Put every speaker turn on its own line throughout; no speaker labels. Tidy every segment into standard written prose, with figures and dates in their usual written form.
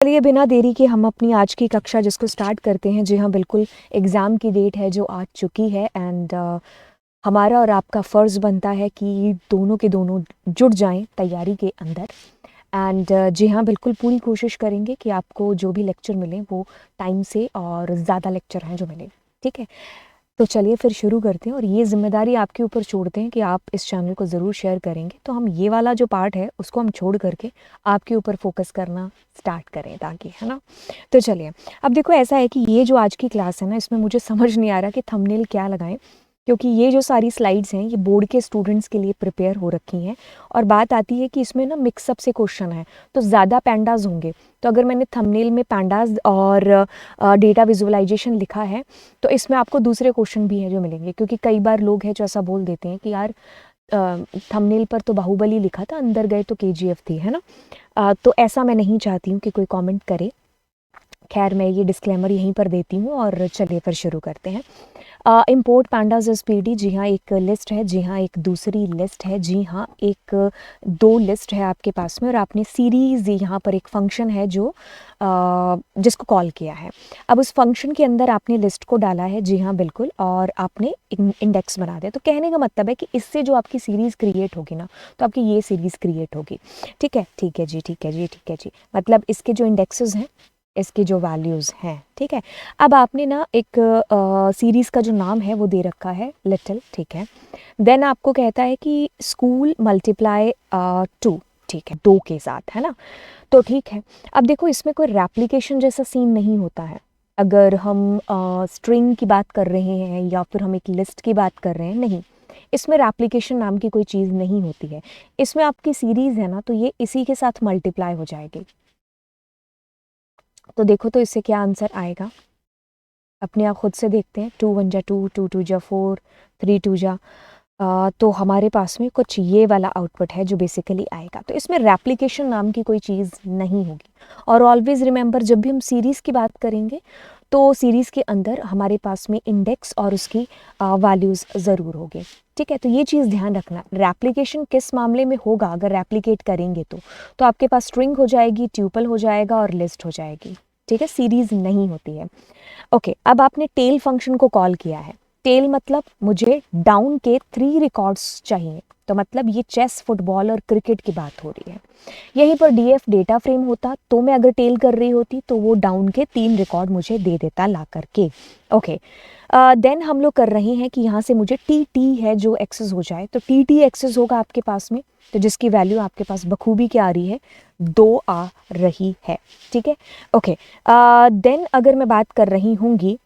चलिए बिना देरी के हम अपनी आज की कक्षा जिसको स्टार्ट करते हैं। जी हाँ, बिल्कुल एग्ज़ाम की डेट है जो आ चुकी है एंड हमारा और आपका फ़र्ज़ बनता है कि दोनों के दोनों जुट जाएं तैयारी के अंदर। एंड जी हाँ, बिल्कुल पूरी कोशिश करेंगे कि आपको जो भी लेक्चर मिलें वो टाइम से और ज़्यादा लेक्चर हैं जो मिलें। ठीक है, तो चलिए फिर शुरू करते हैं और ये ज़िम्मेदारी आपके ऊपर छोड़ते हैं कि आप इस चैनल को ज़रूर शेयर करेंगे। तो हम ये वाला जो पार्ट है उसको हम छोड़ करके आपके ऊपर फोकस करना स्टार्ट करें ताकि, है ना। तो चलिए, अब देखो ऐसा है कि ये जो आज की क्लास है ना, इसमें मुझे समझ नहीं आ रहा कि थंबनेल क्या लगाएं, क्योंकि ये जो सारी स्लाइड्स हैं ये बोर्ड के स्टूडेंट्स के लिए प्रिपेयर हो रखी हैं। और बात आती है कि इसमें ना मिक्सअप से क्वेश्चन है, तो ज़्यादा पैंडाज होंगे। तो अगर मैंने थंबनेल में पैंडाज और डेटा विजुअलाइजेशन लिखा है तो इसमें आपको दूसरे क्वेश्चन भी हैं जो मिलेंगे, क्योंकि कई बार लोग हैं जो ऐसा बोल देते हैं कि यार थंबनेल पर तो बाहुबली लिखा था, अंदर गए तो केजीएफ थी, है ना। तो ऐसा मैं नहीं चाहती हूँ कि कोई कमेंट करे। खैर, मैं ये डिस्क्लेमर यहीं पर देती हूँ और चलिए फिर शुरू करते हैं। इम्पोर्ट पैंडाज एज पीडी, जी हाँ एक लिस्ट है, जी हाँ एक दूसरी लिस्ट है, जी हाँ एक दो लिस्ट है आपके पास में, और आपने सीरीज़ यहाँ पर एक फंक्शन है जो जिसको कॉल किया है। अब उस फंक्शन के अंदर आपने लिस्ट को डाला है, जी हाँ बिल्कुल, और आपने इंडेक्स बना दिया। तो कहने का मतलब है कि इससे जो आपकी सीरीज़ क्रिएट होगी ना, तो आपकी ये सीरीज़ क्रिएट होगी। ठीक है, ठीक है जी, ठीक है जी, ठीक है जी, मतलब इसके जो इंडेक्सेस हैं, इसकी जो वैल्यूज़ हैं। ठीक है, अब आपने ना एक सीरीज़ का जो नाम है वो दे रखा है लिटिल। ठीक है, देन आपको कहता है कि स्कूल मल्टीप्लाई 2, ठीक है, 2 के साथ, है ना। तो ठीक है, अब देखो इसमें कोई रेप्लिकेशन जैसा सीन नहीं होता है। अगर हम स्ट्रिंग की बात कर रहे हैं या फिर हम एक लिस्ट की बात कर रहे हैं, नहीं, इसमें रेप्लिकेशन नाम की कोई चीज़ नहीं होती है। इसमें आपकी सीरीज़ है ना, तो ये इसी के साथ मल्टीप्लाई हो जाएगी। तो देखो तो इससे क्या आंसर आएगा, अपने आप खुद से देखते हैं। 2 1 जा 2, 2 2 जा 4, 3 2 जा तो हमारे पास में कुछ ये वाला आउटपुट है जो बेसिकली आएगा। तो इसमें रेप्लिकेशन नाम की कोई चीज़ नहीं होगी। और ऑलवेज़ रिमेंबर, जब भी हम सीरीज़ की बात करेंगे तो सीरीज़ के अंदर हमारे पास में इंडेक्स और उसकी वैल्यूज़ ज़रूर होगी। ठीक है, तो ये चीज़ ध्यान रखना। रेप्लिकेशन किस मामले में होगा, अगर रेप्लिकेट करेंगे तो आपके पास स्ट्रिंग हो जाएगी, ट्यूपल हो जाएगा और लिस्ट हो जाएगी। ठीक है, सीरीज़ नहीं होती है। ओके, अब आपने टेल फंक्शन को कॉल किया है। टेल मतलब मुझे डाउन के 3 रिकॉर्ड्स चाहिए, तो मतलब ये चेस, फुटबॉल और क्रिकेट की बात हो रही है। यहीं पर डीएफ डेटा फ्रेम होता तो मैं अगर टेल कर रही होती तो वो डाउन के 3 रिकॉर्ड मुझे दे देता ला करके। ओके, देन हम लोग कर रहे हैं कि यहाँ से मुझे टी टी है जो एक्सेस हो जाए, तो टी टी एक्सेस होगा आपके पास में, तो जिसकी वैल्यू आपके पास बखूबी क्या आ रही है, 2 आ रही है। ठीक है, ओके, देन अगर मैं बात कर रही हूँगी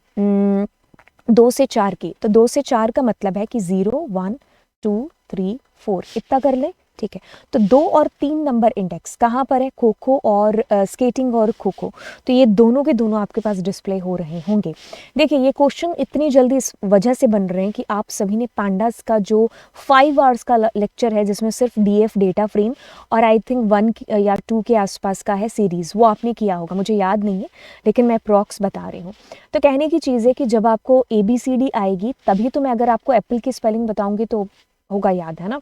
2 से 4 की, तो 2 से 4 का मतलब है कि 0 1 2 3 4 इतना कर ले। ठीक है, तो 2 और 3 नंबर इंडेक्स कहाँ पर है, खो खो और स्केटिंग और खो खो, तो ये दोनों के दोनों आपके पास डिस्प्ले हो रहे होंगे। देखिए, ये क्वेश्चन इतनी जल्दी इस वजह से बन रहे हैं कि आप सभी ने पांडास का जो 5 आवर्स का लेक्चर है, जिसमें सिर्फ डीएफ डेटा फ्रेम और आई थिंक 1 या 2 के आसपास का है सीरीज़, वो आपने किया होगा, मुझे याद नहीं है, लेकिन मैं प्रॉक्स बता रही हूँ। तो कहने की चीज़ है कि जब आपको ABCD आएगी तभी तो मैं अगर आपको एप्पल की स्पेलिंग बताऊंगी तो होगा याद, है ना।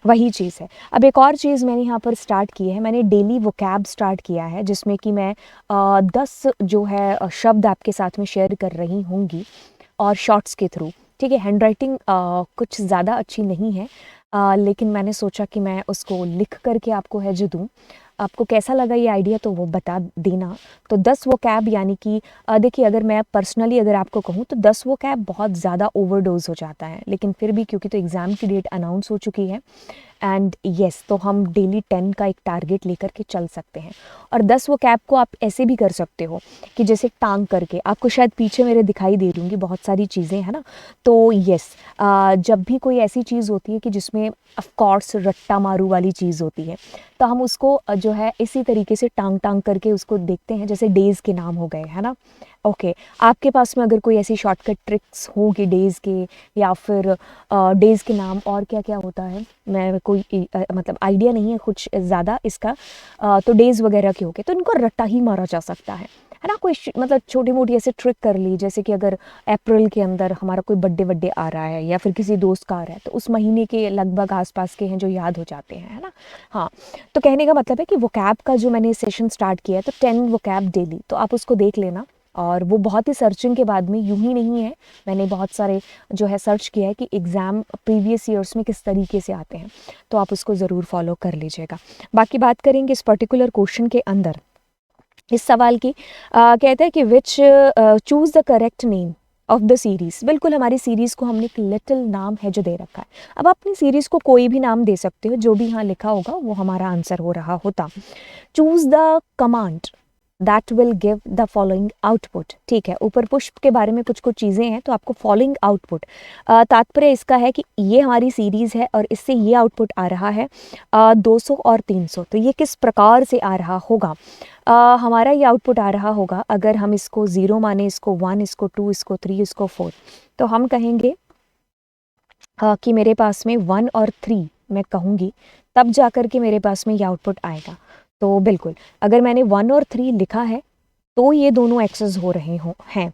वही चीज़ है। अब एक और चीज़ मैंने यहाँ पर स्टार्ट की है, मैंने डेली वोकैब स्टार्ट किया है, जिसमें कि मैं 10 जो है शब्द आपके साथ में शेयर कर रही होंगी और शॉर्ट्स के थ्रू। ठीक है, हैंड राइटिंग कुछ ज़्यादा अच्छी नहीं है, लेकिन मैंने सोचा कि मैं उसको लिख करके आपको है जो दूँ। आपको कैसा लगा ये आइडिया तो वो बता देना। तो 10 वो कैब यानी कि देखिए, अगर मैं पर्सनली अगर आपको कहूँ तो 10 वो कैब बहुत ज़्यादा ओवरडोज हो जाता है, लेकिन फिर भी क्योंकि तो एग्ज़ाम की डेट अनाउंस हो चुकी है एंड येस, तो हम डेली 10 का एक टारगेट लेकर के चल सकते हैं। और 10 वो कैब को आप ऐसे भी कर सकते हो कि जैसे टांग करके, आपको शायद पीछे मेरे दिखाई दे रही होंगी बहुत सारी चीज़ें, है ना। तो येस, जब भी कोई ऐसी चीज़ होती है कि जिसमें ऑफ कोर्स रट्टा मारू वाली चीज़ होती है, तो हम उसको जो है इसी तरीके से टांग टांग करके उसको देखते हैं, जैसे डेज़ के नाम हो गए, है ना। ओके आपके पास में अगर कोई ऐसी शॉर्टकट ट्रिक्स होगी डेज़ के या फिर डेज़ के नाम और क्या क्या होता है, मैं कोई मतलब आइडिया नहीं है कुछ ज़्यादा इसका, तो डेज़ वगैरह के होके तो इनको रट्टा ही मारा जा सकता है ना। कोई मतलब छोटी मोटी ऐसे ट्रिक कर ली, जैसे कि अगर अप्रैल के अंदर हमारा कोई बर्थडे वड्डे आ रहा है या फिर किसी दोस्त का आ रहा है तो उस महीने के लगभग आसपास के हैं जो याद हो जाते हैं, है ना। हाँ, तो कहने का मतलब है कि वोकैब का जो मैंने सेशन स्टार्ट किया है तो 10 वोकैब डेली, तो आप उसको देख लेना। और वो बहुत ही सर्चिंग के बाद में, यूं ही नहीं है, मैंने बहुत सारे जो है सर्च किया है कि एग्ज़ाम प्रीवियस ईयर्स में किस तरीके से आते हैं, तो आप उसको ज़रूर फॉलो कर लीजिएगा। बाकी बात करेंगे इस पर्टिकुलर क्वेश्चन के अंदर इस सवाल की, कहता है कि which choose the correct name of the series. बिल्कुल हमारी सीरीज़ को हमने एक लिटिल नाम है जो दे रखा है। अब आप अपनी सीरीज़ को कोई भी नाम दे सकते हो, जो भी यहाँ लिखा होगा वो हमारा आंसर हो रहा होता। Choose the command that will give the following output. ठीक है, ऊपर पुष्प के बारे में कुछ कुछ चीज़ें हैं, तो आपको फॉलोइंग आउटपुट, तात्पर्य इसका है कि ये हमारी सीरीज़ है और इससे ये आउटपुट आ रहा है 200 और 300, तो ये किस प्रकार से आ रहा होगा। हमारा ये आउटपुट आ रहा होगा, अगर हम इसको 0 माने, इसको 1, इसको 2, इसको 3, इसको 4, तो हम कहेंगे कि मेरे पास में 1 और 3 मैं कहूँगी, तब जा कर के मेरे पास में ये आउटपुट आएगा। तो बिल्कुल अगर मैंने 1 और 3 लिखा है तो ये दोनों एक्सेस हो रहे हैं।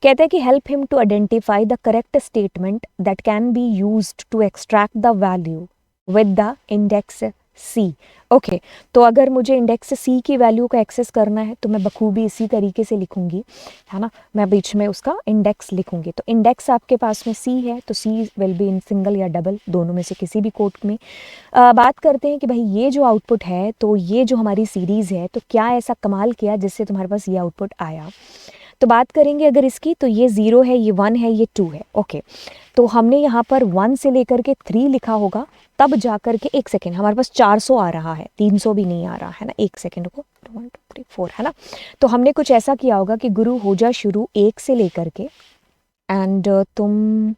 कहते हैं कि help him to identify the correct statement that can be used to extract the value with the index C. Okay, तो अगर मुझे इंडेक्स सी की वैल्यू को एक्सेस करना है तो मैं बखूबी इसी तरीके से लिखूंगी, है ना। मैं बीच में उसका इंडेक्स लिखूंगी, तो इंडेक्स आपके पास में सी है तो सी विल बी इन सिंगल या डबल, दोनों में से किसी भी कोड में। बात करते हैं कि भाई ये जो आउटपुट है, तो ये जो हमारी सीरीज़ है, तो क्या ऐसा कमाल किया जिससे तुम्हारे पास ये आउटपुट आया। तो बात करेंगे अगर इसकी, तो ये 0 है, ये 1 है, ये 2 है। ओके, तो हमने यहाँ पर 1 से लेकर के 3 लिखा होगा, तब जाकर के, एक सेकेंड, हमारे पास 400 आ रहा है, 300 भी नहीं आ रहा है ना, एक सेकेंड को, 1 2 3 4, है ना। तो हमने कुछ ऐसा किया होगा कि गुरु हो जा शुरू 1 से लेकर के, एंड तुम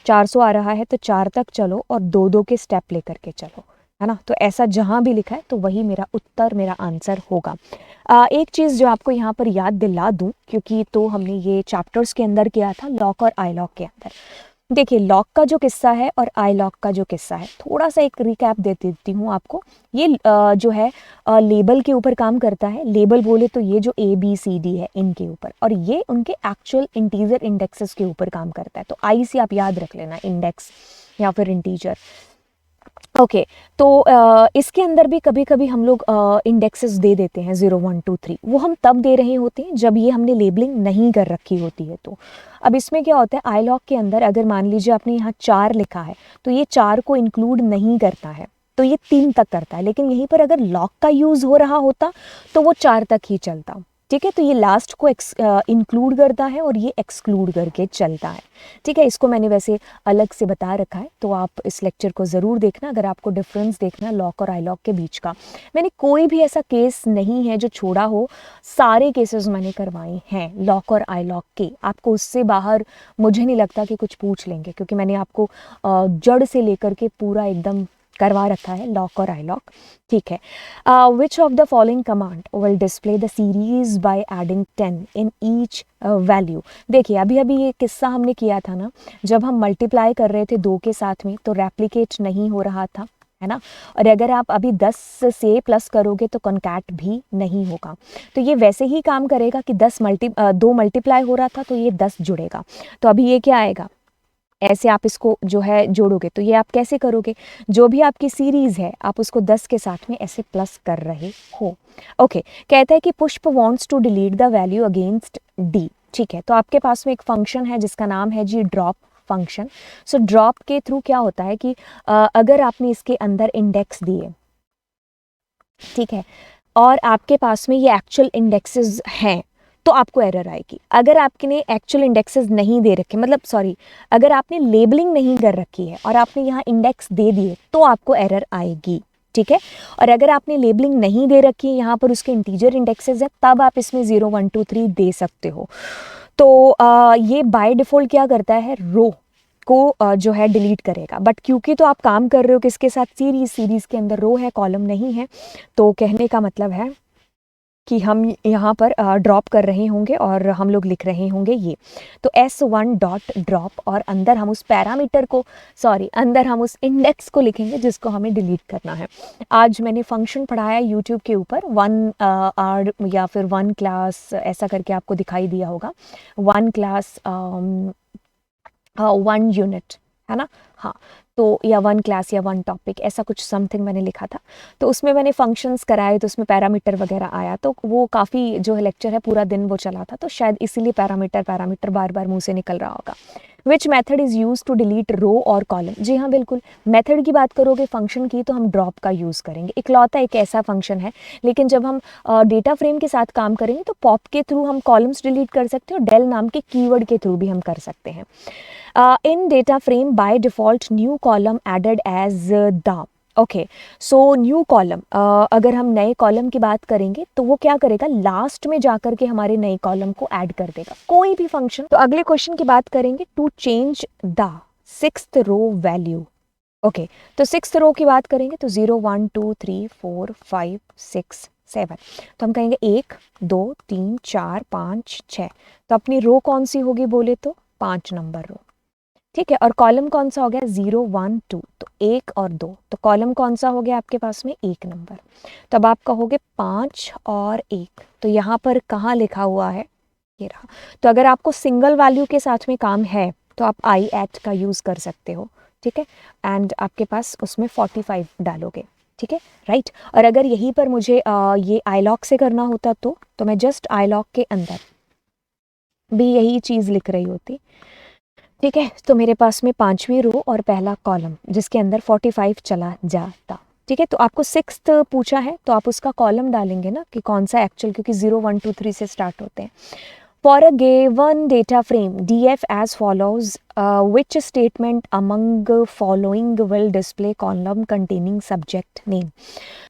400 आ रहा है तो 4 तक चलो और 2 के स्टेप लेकर के चलो, है ना। तो ऐसा जहाँ भी लिखा है तो वही मेरा उत्तर, मेरा आंसर होगा। एक चीज़ जो आपको यहाँ पर याद दिला दूँ, क्योंकि तो हमने ये चैप्टर्स के अंदर किया था, लॉक और आई लॉक के अंदर। देखिए, लॉक का जो किस्सा है और आई लॉक का जो किस्सा है, थोड़ा सा एक रिकैप दे देती हूँ आपको। ये जो है लेबल के ऊपर काम करता है। लेबल बोले तो ये जो ABCD है इनके ऊपर, और ये उनके एक्चुअल इंटीजर इंडेक्सेस के ऊपर काम करता है। तो आई से आप याद रख लेना, इंडेक्स या फिर इंटीजर। ओके, तो इसके अंदर भी कभी कभी हम लोग इंडेक्सेस दे देते हैं 0 1 2 3, वो हम तब दे रहे होते हैं जब ये हमने लेबलिंग नहीं कर रखी होती है। तो अब इसमें क्या होता है, आई लॉक के अंदर अगर मान लीजिए आपने यहाँ 4 लिखा है तो ये 4 को इंक्लूड नहीं करता है, तो ये 3 तक करता है। लेकिन यहीं पर अगर लॉक का यूज़ हो रहा होता तो वो 4 तक ही चलता। ठीक है, तो ये लास्ट को इंक्लूड करता है और ये एक्सक्लूड करके चलता है। ठीक है, इसको मैंने वैसे अलग से बता रखा है, तो आप इस लेक्चर को ज़रूर देखना अगर आपको डिफरेंस देखना लॉक और आई लॉक के बीच का। मैंने कोई भी ऐसा केस नहीं है जो छोड़ा हो, सारे केसेस मैंने करवाए हैं लॉक और आई लॉक के। आपको उससे बाहर मुझे नहीं लगता कि कुछ पूछ लेंगे, क्योंकि मैंने आपको जड़ से लेकर के पूरा एकदम करवा रखा है लॉक और आई लॉक। ठीक है, विच of the following command will display the series by adding 10 in each value. देखिए, अभी अभी ये किस्सा हमने किया था ना, जब हम मल्टीप्लाई कर रहे थे 2 के साथ में तो रेप्लिकेट नहीं हो रहा था, है ना। और अगर आप अभी 10 से प्लस करोगे तो कॉन्कैट भी नहीं होगा। तो ये वैसे ही काम करेगा कि 2 मल्टीप्लाई हो रहा था तो ये 10 जुड़ेगा। तो अभी ये क्या आएगा, ऐसे आप इसको जो है जोड़ोगे, तो ये आप कैसे करोगे, जो भी आपकी सीरीज़ है आप उसको 10 के साथ में ऐसे प्लस कर रहे हो। ओके, कहता है कि Pushp wants to delete the value against D. ठीक है, तो आपके पास में एक फंक्शन है जिसका नाम है जी ड्रॉप फंक्शन। सो ड्रॉप के थ्रू क्या होता है कि अगर आपने इसके अंदर इंडेक्स दिए, ठीक है, और आपके पास में ये एक्चुअल इंडेक्सेस हैं, तो आपको एरर आएगी। अगर आपने एक्चुअल इंडेक्सेस नहीं दे रखे, मतलब सॉरी, अगर आपने लेबलिंग नहीं कर रखी है और आपने यहाँ इंडेक्स दे दिए तो आपको एरर आएगी। ठीक है, और अगर आपने लेबलिंग नहीं दे रखी है, यहाँ पर उसके इंटीजर इंडेक्सेस है, तब आप इसमें 0 1 2 3 दे सकते हो। तो ये बाय डिफ़ॉल्ट क्या करता है, रो को जो है डिलीट करेगा। बट क्योंकि तो आप काम कर रहे हो किसके साथ, सीरीज़ के अंदर रो है, कॉलम नहीं है, तो कहने का मतलब है कि हम यहाँ पर ड्रॉप कर रहे होंगे और हम लोग लिख रहे होंगे ये। तो S1 डॉट ड्रॉप और अंदर हम उस पैरामीटर को अंदर हम उस इंडेक्स को लिखेंगे जिसको हमें डिलीट करना है। आज मैंने फंक्शन पढ़ाया यूट्यूब के ऊपर 1 आवर या फिर 1 क्लास ऐसा करके आपको दिखाई दिया होगा, 1 क्लास 1 यूनिट, है ना। हाँ, तो या 1 क्लास या 1 टॉपिक ऐसा कुछ समथिंग मैंने लिखा था। तो उसमें मैंने फंक्शंस कराए, तो उसमें पैरामीटर वगैरह आया, तो वो काफ़ी जो है लेक्चर है पूरा दिन वो चला था, तो शायद इसीलिए पैरामीटर बार बार मुंह से निकल रहा होगा। Which method is use to delete row और कॉलम? जी हाँ, बिल्कुल। मेथड की बात करोगे फंक्शन की, तो हम ड्रॉप का यूज़ करेंगे। इकलौता एक ऐसा फंक्शन है, लेकिन जब हम डेटा फ्रेम के साथ काम करेंगे तो पॉप के थ्रू हम कॉलम्स डिलीट कर सकते हैं और डेल नाम के कीवर्ड के थ्रू भी हम कर सकते हैं। In data frame by default new column added as the okay, so new column, अगर हम नए कॉलम की बात करेंगे तो वो क्या करेगा, लास्ट में जाकर के हमारे नए कॉलम को ऐड कर देगा कोई भी फंक्शन। तो अगले क्वेश्चन की बात करेंगे, to change the 6th row value. Okay, तो 6th रो की बात करेंगे तो 0 1 2 3 4 5 6 7, तो हम कहेंगे 1 2 3 4 5 6। तो अपनी रो कौन सी होगी बोले तो 5 नंबर रो, ठीक है। और कॉलम कौन सा हो गया, 0 1 2, तो 1 और 2, तो कॉलम कौन सा हो गया आपके पास में, 1 नंबर। तो अब आप कहोगे 5 और 1, तो यहाँ पर कहाँ लिखा हुआ है, ये रहा। तो अगर आपको सिंगल वैल्यू के साथ में काम है तो आप आई एट का यूज़ कर सकते हो, ठीक है, एंड आपके पास उसमें 45 डालोगे, ठीक है, राइट। और अगर यहीं पर मुझे ये आईलॉक से करना होता तो मैं जस्ट आईलॉक के अंदर भी यही चीज़ लिख रही होती, ठीक है। तो मेरे पास में 5वीं रो और पहला कॉलम जिसके अंदर 45 चला जाता, ठीक है। तो आपको 6th पूछा है तो आप उसका कॉलम डालेंगे ना कि कौन सा एक्चुअल, क्योंकि 0 1 2 3 से स्टार्ट होते हैं। For a given data frame DF as follows, which statement among following will display column containing subject name.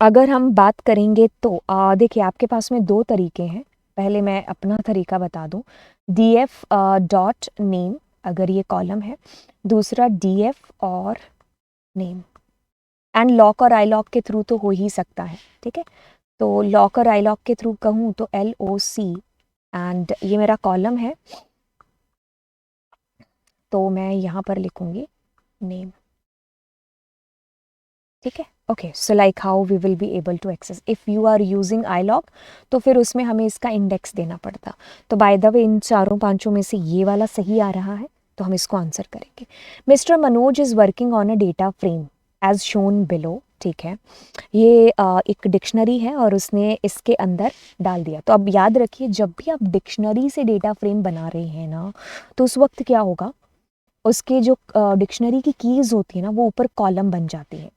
अगर हम बात करेंगे तो देखिए आपके पास में 2 तरीके हैं। पहले मैं अपना तरीका बता दूं, DF डॉट नेम अगर ये कॉलम है, दूसरा DF और नेम, एंड लॉक और आई लॉक के थ्रू तो हो ही सकता है, ठीक है। तो लॉक और आई लॉक के थ्रू कहूँ तो LOC, एंड ये मेरा कॉलम है तो मैं यहाँ पर लिखूंगी नेम, ठीक है। Okay, so like how we will be able to access if you are using iloc, तो फिर उसमें हमें इसका इंडेक्स देना पड़ता। तो बाय द वे इन चारों पांचों में से ये वाला सही आ रहा है, तो हम इसको आंसर करेंगे। Mister Manoj is working on a data frame as shown below, ठीक है। ये एक डिक्शनरी है और उसने इसके अंदर डाल दिया। तो अब याद रखिए, जब भी आप डिक्शनरी से डेटा फ्रेम बना रहे हैं ना, तो उस वक्त क्या होगा, उसके जो डिक्शनरी की कीज़ होती है ना वो ऊपर कॉलम बन जाती है।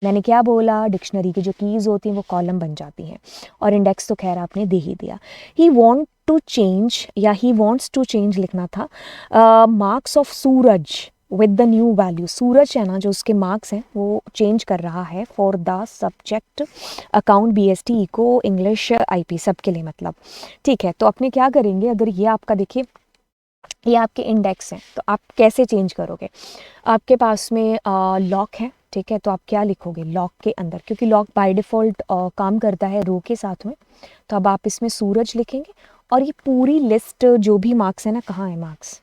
मैंने क्या बोला, डिक्शनरी की जो कीज़ होती हैं वो कॉलम बन जाती हैं, और इंडेक्स तो खैर आपने दे ही दिया। ही वॉन्ट टू चेंज या ही वॉन्ट्स टू चेंज लिखना था, marks of Suraj with the new value. Suraj है ना जो उसके मार्क्स हैं वो चेंज कर रहा है for the subject account BST eco English IP सब के लिए मतलब, ठीक है। तो अपने क्या करेंगे, अगर ये आपका देखिए ये आपके इंडेक्स हैं तो आप कैसे चेंज करोगे, आपके पास में लॉक है, ठीक है। तो आप क्या लिखोगे लॉक के अंदर, क्योंकि लॉक बाय डिफ़ॉल्ट काम करता है रो के साथ में, तो अब आप इसमें सूरज लिखेंगे और ये पूरी लिस्ट जो भी मार्क्स है ना, कहाँ है मार्क्स,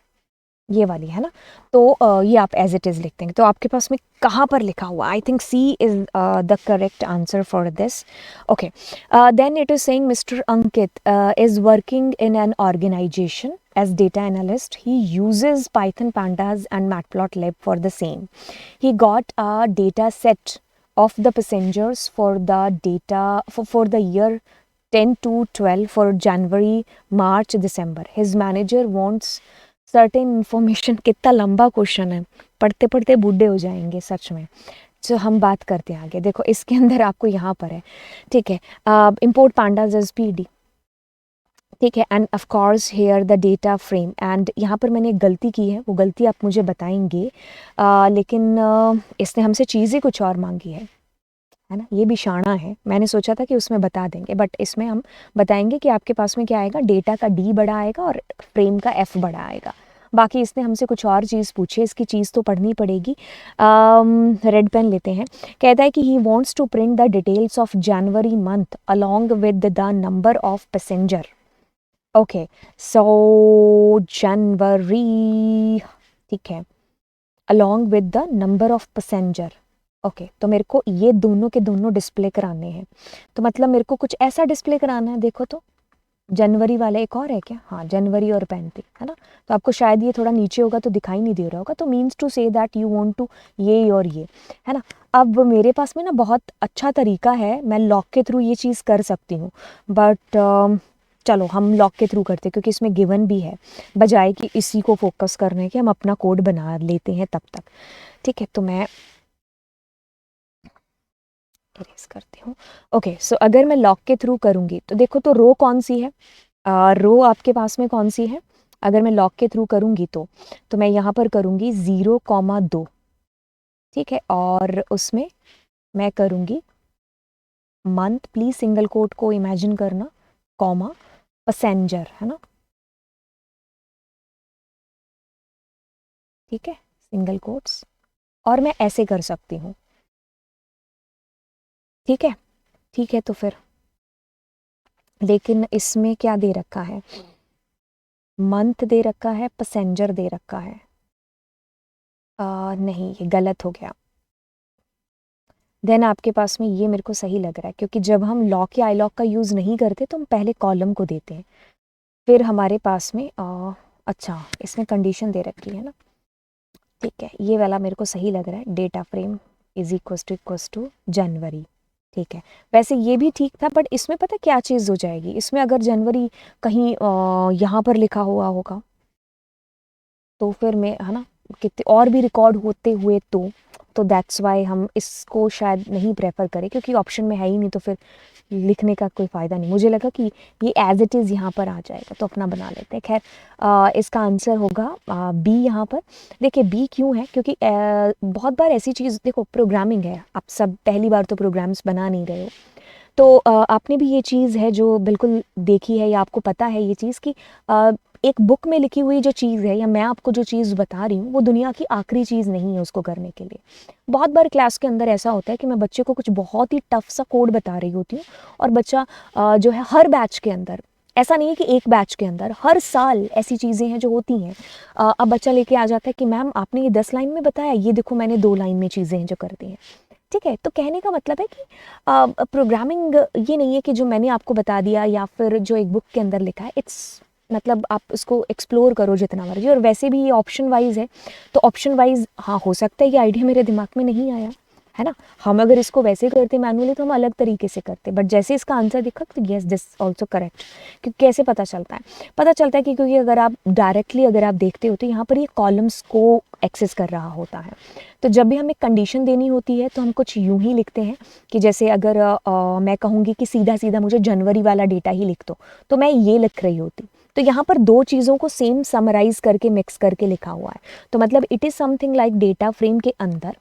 ये वाली है ना, तो ये आप एज इट इज़ लिख देंगे। तो आपके पास में कहाँ पर लिखा हुआ, I think C is the correct answer for this. Okay, then it is saying mister Ankit is working in an organisation as data analyst. He uses Python pandas and matplotlib for the same. He got a data set of the passengers for the data for the year 10 to 12 for January, March, December. His manager wants certain information. कितना लंबा question है, पढ़ते पढ़ते बूढ़े हो जाएंगे सच में। जो हम बात करते हैं आगे, देखो इसके अंदर आपको यहाँ पर है, ठीक है, import pandas as PD, ठीक है, and of course here the data frame. And यहाँ पर मैंने एक गलती की है, वो गलती आप मुझे बताएंगे, लेकिन इसने हमसे चीज़ ही कुछ और मांगी है ना। ये भी शाना है, मैंने सोचा था कि उसमें बता देंगे, बट इसमें हम बताएंगे कि आपके पास में क्या आएगा, डेटा का D बड़ा आएगा और फ्रेम का F बड़ा आएगा। बाकी इसने हमसे कुछ और चीज़ पूछी है, इसकी चीज़ तो पढ़नी पड़ेगी। रेड पेन लेते हैं। कहता है कि he wants to print the details of January month along with the number of passenger. Okay, so January, ठीक है, along with the number of passenger. Okay, तो मेरे को ये दोनों के दोनों डिस्प्ले कराने हैं। तो मतलब मेरे को कुछ ऐसा डिस्प्ले कराना है। देखो तो जनवरी वाला एक और है क्या? हाँ, जनवरी और 35 है ना। तो आपको शायद ये थोड़ा नीचे होगा तो दिखाई नहीं दे रहा होगा। तो means to say that you want to ये और ये, है ना। अब मेरे पास में ना बहुत अच्छा तरीका है, मैं लॉक के थ्रू ये चीज़ कर सकती हूँ। बट चलो हम लॉक के थ्रू करते, क्योंकि इसमें गिवन भी है, बजाय कि इसी को फोकस करने के हम अपना कोड बना लेते हैं तब तक। ठीक है, तो मैं इरेज करती हूँ। ओके, सो अगर मैं लॉक के थ्रू करूँगी तो देखो तो रो कौन सी है, रो आपके पास में कौन सी है? अगर मैं लॉक के थ्रू करूँगी तो मैं यहाँ पर करूँगी 0,2, ठीक है, और उसमें मैं करूँगी मंथ, प्लीज सिंगल कोट को इमेजिन करना, कॉमा पैसेंजर, है ना, ठीक है, सिंगल कोट्स। और मैं ऐसे कर सकती हूँ, ठीक है, ठीक है। तो फिर लेकिन इसमें क्या दे रखा है? मंथ दे रखा है, पैसेंजर दे रखा है। नहीं, ये गलत हो गया। देन आपके पास में ये मेरे को सही लग रहा है, क्योंकि जब हम लॉक या आई लॉक का यूज़ नहीं करते तो हम पहले कॉलम को देते हैं, फिर हमारे पास में अच्छा, इसमें कंडीशन दे रखी है ना, ठीक है, ये वाला मेरे को सही लग रहा है। Data frame is equals to January, ठीक है। वैसे ये भी ठीक था, बट इसमें पता क्या चीज़ हो जाएगी, इसमें अगर जनवरी कहीं यहाँ पर लिखा हुआ होगा तो फिर मैं, है ना, कितने और भी रिकॉर्ड होते हुए तो दैट्स वाई हम इसको शायद नहीं प्रेफर करें, क्योंकि ऑप्शन में है ही नहीं, तो फिर लिखने का कोई फ़ायदा नहीं। मुझे लगा कि ये एज इट इज़ यहाँ पर आ जाएगा, तो अपना बना लेते हैं। खैर, इसका आंसर होगा बी यहाँ पर। देखिए बी क्यों है, क्योंकि बहुत बार ऐसी चीज़, देखो प्रोग्रामिंग है, आप सब पहली बार तो प्रोग्राम्स बना नहीं रहे हो, तो आपने भी ये चीज़ है जो बिल्कुल देखी है, या आपको पता है ये चीज़ कि एक बुक में लिखी हुई जो चीज़ है, या मैं आपको जो चीज़ बता रही हूँ, वो दुनिया की आखिरी चीज़ नहीं है उसको करने के लिए। बहुत बार क्लास के अंदर ऐसा होता है कि मैं बच्चे को कुछ बहुत ही टफ सा कोड बता रही होती हूँ, और बच्चा जो है हर बैच के अंदर, ऐसा नहीं है कि एक बैच के अंदर, हर साल ऐसी चीज़ें हैं जो होती हैं। अब बच्चा लेके आ जाता है कि मैम आपने ये 10 लाइन में बताया, ये देखो मैंने 2 लाइन में चीज़ें हैं जो कर दी हैं। ठीक है, तो कहने का मतलब है कि प्रोग्रामिंग ये नहीं है कि जो मैंने आपको बता दिया या फिर जो एक बुक के अंदर लिखा है, इट्स मतलब आप उसको एक्सप्लोर करो जितना मर्जी। और वैसे भी ये ऑप्शन वाइज है, तो ऑप्शन वाइज हाँ हो सकता है ये आइडिया मेरे दिमाग में नहीं आया, है ना। हम अगर इसको वैसे करते मैनुअली तो हम अलग तरीके से करते, बट जैसे इसका आंसर दिखा तो येस दिस ऑल्सो करेक्ट। क्योंकि कैसे पता चलता है? पता चलता है कि क्योंकि अगर आप डायरेक्टली अगर आप देखते हो तो यहाँ पर ये कॉलम्स को एक्सेस कर रहा होता है। तो जब भी हमें कंडीशन देनी होती है तो हम कुछ यूं ही लिखते हैं कि जैसे अगर मैं कहूँगी कि सीधा सीधा मुझे जनवरी वाला डेटा ही लिख दो, तो मैं ये लिख रही होती। तो यहाँ पर दो चीज़ों को सेम समराइज करके मिक्स करके लिखा हुआ है। तो मतलब it is something like data frame के अंदर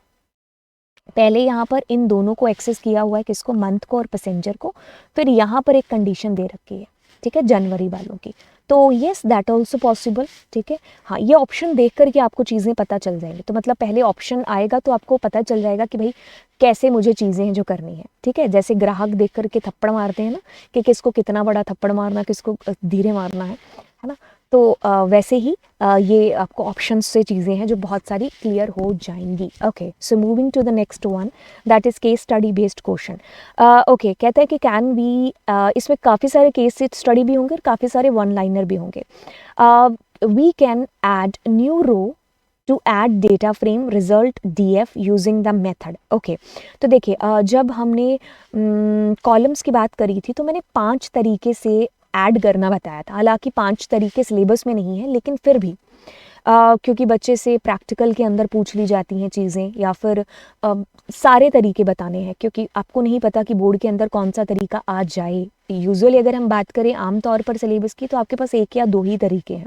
पहले यहाँ पर इन दोनों को एक्सेस किया हुआ है, किसको? मंथ को और पैसेंजर को। फिर यहाँ पर एक कंडीशन दे रखी है, ठीक है, जनवरी वालों की। तो येस दैट ऑल्सो पॉसिबल, ठीक है। हाँ, ये ऑप्शन देख करके आपको चीज़ें पता चल जाएंगी। तो मतलब पहले ऑप्शन आएगा तो आपको पता चल जाएगा कि भाई कैसे मुझे चीज़ें हैं जो करनी है, ठीक है। जैसे ग्राहक देख करके थप्पड़ मारते हैं ना, कि किसको कितना बड़ा थप्पड़ मारना, किसको धीरे मारना है ना। तो वैसे ही ये आपको ऑप्शंस से चीज़ें हैं जो बहुत सारी क्लियर हो जाएंगी। Okay, so moving to the next one, that is case study based question. Okay, कहता है कि कैन बी, इसमें काफ़ी सारे केस स्टडी भी होंगे और काफ़ी सारे वन लाइनर भी होंगे। We can add new row to add data frame result DF using the method. Okay, तो देखिए जब हमने कॉलम्स की बात करी थी तो मैंने 5 तरीके से ऐड करना बताया था। हालांकि 5 तरीके सिलेबस में नहीं है, लेकिन फिर भी क्योंकि बच्चे से प्रैक्टिकल के अंदर पूछ ली जाती हैं चीज़ें, या फिर सारे तरीके बताने हैं, क्योंकि आपको नहीं पता कि बोर्ड के अंदर कौन सा तरीका आ जाए। यूजुअली अगर हम बात करें आम तौर पर सिलेबस की, तो आपके पास 1 या 2 ही तरीके हैं।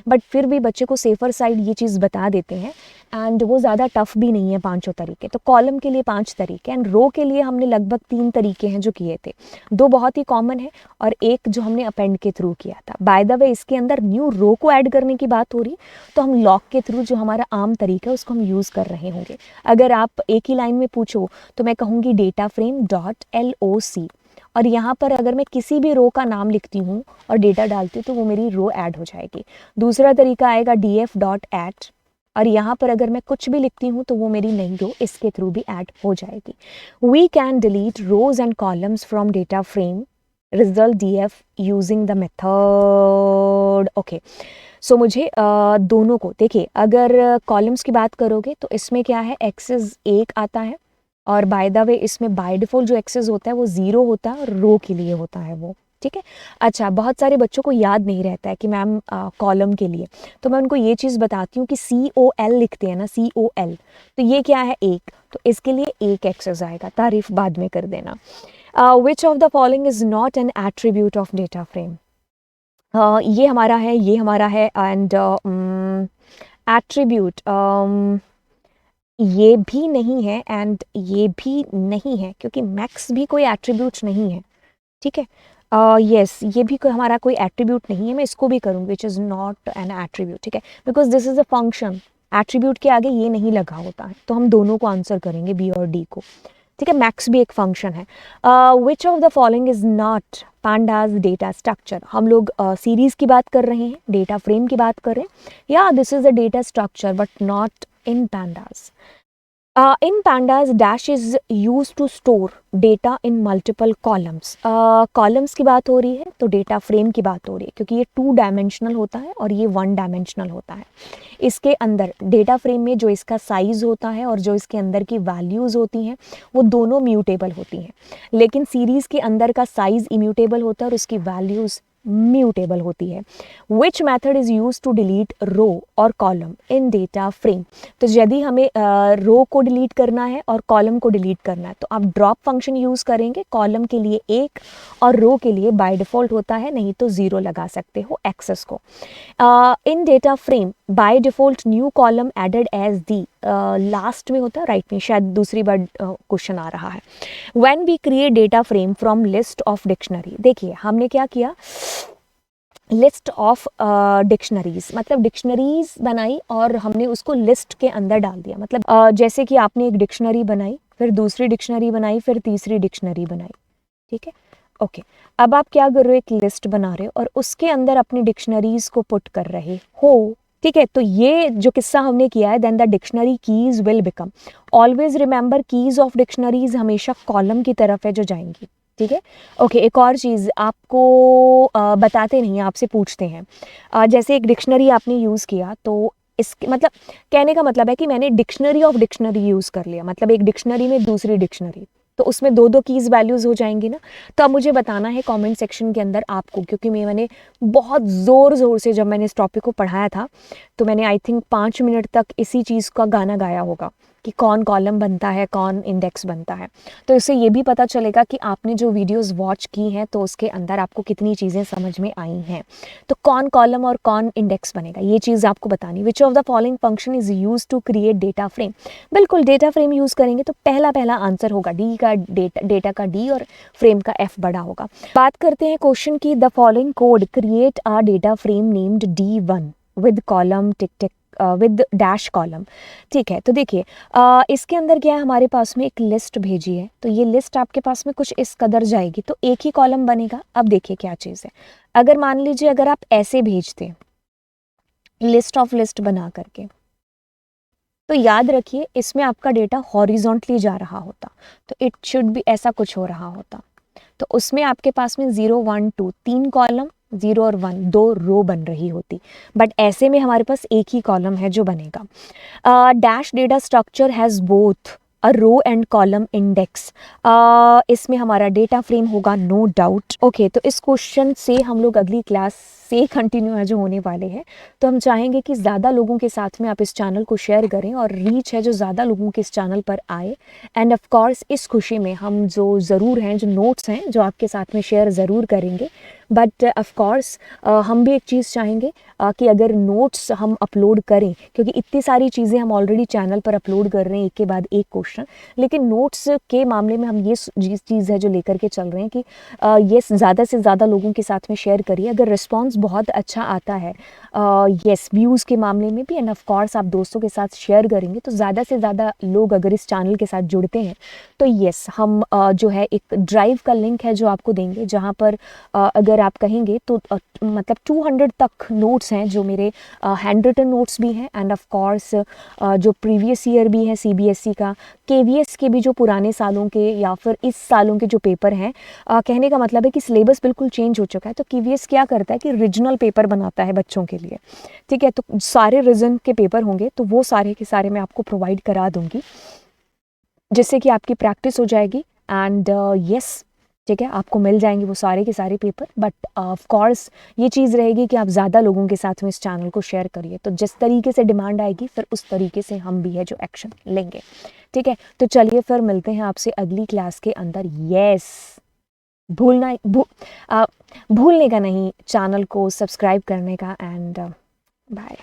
बट फिर भी बच्चे को सेफर साइड ये चीज़ बता देते हैं एंड वो ज़्यादा टफ भी नहीं है पांचों तरीके। तो कॉलम के लिए 5 तरीके एंड रो के लिए हमने लगभग 3 तरीके हैं जो किए थे, 2 बहुत ही कॉमन है और एक जो हमने अपेंड के थ्रू किया था। बाय द वे इसके अंदर न्यू रो को ऐड करने की बात हो रही तो हम लॉक के थ्रू जो हमारा आम तरीका है उसको हम यूज़ कर रहे होंगे। अगर आप एक ही लाइन में पूछो तो मैं कहूँगी डेटा फ्रेम डॉट LOC, और यहाँ पर अगर मैं किसी भी रो का नाम लिखती हूँ और डेटा डालती हूँ तो वो मेरी रो ऐड हो जाएगी। दूसरा तरीका आएगा DF डॉट ऐड, और यहाँ पर अगर मैं कुछ भी लिखती हूँ तो वो मेरी नई रो इसके थ्रू भी ऐड हो जाएगी। We can delete rows and columns from data frame result DF using the method. Okay, so मुझे दोनों को देखिए, अगर कॉलम्स की बात करोगे तो इसमें क्या है, एक्सेस 1 आता है और बाय द वे इसमें बाय डिफ़ॉल्ट जो एक्सेस होता है वो 0 होता है और रो के लिए होता है वो, ठीक है। अच्छा, बहुत सारे बच्चों को याद नहीं रहता है कि मैम कॉलम के लिए, तो मैं उनको ये चीज़ बताती हूँ कि COL लिखते हैं ना, COL, तो ये क्या है, 1, तो इसके लिए 1 एक्सेस आएगा, तारीफ बाद में कर देना। विच of the following is not an attribute of data frame. ये हमारा है, ये हमारा है एंड एट्रीब्यूट ये भी नहीं है एंड ये भी नहीं है, क्योंकि मैक्स भी कोई एट्रीब्यूट नहीं है, ठीक है। यस, ये भी हमारा कोई एट्रीब्यूट नहीं है, मैं इसको भी करूँगी which is not an attribute, ठीक है, because this is a function, attribute के आगे ये नहीं लगा होता है, तो हम दोनों को आंसर करेंगे, बी और डी को, ठीक है। मैक्स भी एक फंक्शन है। विच of the following is not pandas data structure. हम लोग सीरीज की बात कर रहे हैं, डेटा फ्रेम की बात कर रहे हैं, या this is a data structure but not in pandas. In pandas, dash is used to store data in multiple columns. Columns की बात हो रही है तो डेटा फ्रेम की बात हो रही है, क्योंकि ये 2 डायमेंशनल होता है और ये 1 डायमेंशनल होता है। इसके अंदर डेटा फ्रेम में जो इसका साइज होता है और जो इसके अंदर की वैल्यूज़ होती हैं वो दोनों म्यूटेबल होती हैं, लेकिन सीरीज़ के अंदर का साइज इम्यूटेबल होता है और उसकी वैल्यूज़ म्यूटेबल होती है। Which method is use to delete row और कॉलम इन डेटा फ्रेम। तो यदि हमें रो को डिलीट करना है और कॉलम को डिलीट करना है तो आप ड्रॉप फंक्शन यूज़ करेंगे, कॉलम के लिए 1 और रो के लिए बाय डिफ़ॉल्ट होता है, नहीं तो 0 लगा सकते हो एक्सेस को। In data frame by default new column added as the, last में होता है, राइट में, शायद दूसरी बार क्वेश्चन आ रहा है। When we create data frame from list of dictionary, देखिए हमने क्या किया, लिस्ट ऑफ डिक्शनरीज, मतलब डिक्शनरीज बनाई और हमने उसको लिस्ट के अंदर डाल दिया। मतलब जैसे कि आपने एक डिक्शनरी बनाई, फिर दूसरी डिक्शनरी बनाई, फिर तीसरी डिक्शनरी बनाई, ठीक है, ओके। अब आप क्या कर रहे हो, एक लिस्ट बना रहे हो और उसके अंदर अपनी डिक्शनरीज को पुट कर रहे हो, ठीक है। तो ये जो किस्सा हमने किया है, then the dictionary keys will become, always remember keys of dictionaries हमेशा कॉलम की तरफ है जो जाएंगी, ठीक है, ओके। एक और चीज़ आपको बताते नहीं, आपसे पूछते हैं, जैसे एक डिक्शनरी आपने यूज़ किया तो इसके मतलब कहने का मतलब है कि मैंने डिक्शनरी ऑफ डिक्शनरी यूज़ कर लिया, मतलब एक डिक्शनरी में दूसरी डिक्शनरी, तो उसमें 2-2 कीज़ वैल्यूज़ हो जाएंगी ना। तो अब मुझे बताना है कमेंट सेक्शन के अंदर आपको, क्योंकि मैंने बहुत ज़ोर से जब मैंने इस टॉपिक को पढ़ाया था तो मैंने आई थिंक 5 मिनट तक इसी चीज़ का गाना गाया होगा कि कौन कॉलम बनता है, कौन इंडेक्स बनता है। तो इससे ये भी पता चलेगा कि आपने जो वीडियोस वॉच की हैं तो उसके अंदर आपको कितनी चीज़ें समझ में आई हैं। तो कौन कॉलम और कौन इंडेक्स बनेगा ये चीज़ आपको बतानी। Which of the following function is use to create data frame. बिल्कुल डेटा फ्रेम यूज़ करेंगे तो पहला आंसर होगा डी का, डेटा का डी और फ्रेम का एफ बड़ा होगा। बात करते हैं क्वेश्चन की, the following code create a data frame named D1 with column tick tick with dash column, ठीक है। तो देखिए इसके अंदर क्या है, हमारे पास में एक लिस्ट भेजी है, तो ये लिस्ट आपके पास में कुछ इस कदर जाएगी तो एक ही कॉलम बनेगा। अब देखिए क्या चीज़ है, अगर मान लीजिए अगर आप ऐसे भेजते लिस्ट ऑफ लिस्ट बना करके, तो याद रखिए इसमें आपका डेटा हॉरिजॉन्टली जा रहा होता, तो इट शुड भी ऐसा कुछ हो रहा होता, तो उसमें आपके पास में 0 1 2 3 कॉलम, 0 और 1 2 रो बन रही होती, बट ऐसे में हमारे पास एक ही कॉलम है जो बनेगा। Dash data structure has both a row and column index, इसमें हमारा डेटा फ्रेम होगा नो डाउट, ओके। तो इस क्वेश्चन से हम लोग अगली क्लास से कंटिन्यू है जो होने वाले हैं, तो हम चाहेंगे कि ज़्यादा लोगों के साथ में आप इस चैनल को शेयर करें और रीच है जो ज़्यादा लोगों के इस चैनल पर आए। एंड ऑफ कोर्स इस खुशी में हम जो ज़रूर हैं, जो नोट्स हैं जो आपके साथ में शेयर ज़रूर करेंगे, बट ऑफ कोर्स हम भी एक चीज़ चाहेंगे कि अगर नोट्स हम अपलोड करें, क्योंकि इतनी सारी चीज़ें हम ऑलरेडी चैनल पर अपलोड कर रहे हैं एक के बाद एक क्वेश्चन, लेकिन नोट्स के मामले में हम ये चीज़ है जो लेकर के चल रहे हैं कि ये ज़्यादा से ज़्यादा लोगों के साथ में शेयर करिए। अगर रिस्पॉन्स बहुत अच्छा आता है येस व्यूज़ के मामले में भी, एंड ऑफ कोर्स आप दोस्तों के साथ शेयर करेंगे तो ज़्यादा से ज़्यादा लोग अगर इस चैनल के साथ जुड़ते हैं तो येस हम जो है एक ड्राइव का लिंक है जो आपको देंगे, जहाँ पर अगर आप कहेंगे तो मतलब 200 तक नोट्स हैं जो मेरे हैंड रिटन नोट्स भी हैं, एंड ऑफ कोर्स जो प्रीवियस ईयर भी है सीबीएसई का, केवीएस के भी जो पुराने सालों के या फिर इस सालों के जो पेपर हैं। कहने का मतलब है कि सिलेबस बिल्कुल चेंज हो चुका है, तो केवीएस क्या करता है कि रीजनल पेपर बनाता है बच्चों के लिए, ठीक है। तो सारे रीजन के पेपर होंगे तो वो सारे के सारे मैं आपको प्रोवाइड करा दूंगी, जिससे कि आपकी प्रैक्टिस हो जाएगी एंड यस ठीक है, आपको मिल जाएंगे वो सारे के सारे पेपर। बट ऑफ कोर्स ये चीज़ रहेगी कि आप ज़्यादा लोगों के साथ में इस चैनल को शेयर करिए, तो जिस तरीके से डिमांड आएगी फिर उस तरीके से हम भी है जो एक्शन लेंगे, ठीक है। तो चलिए फिर मिलते हैं आपसे अगली क्लास के अंदर। यस भूलने का नहीं चैनल को सब्सक्राइब करने का, एंड बाय।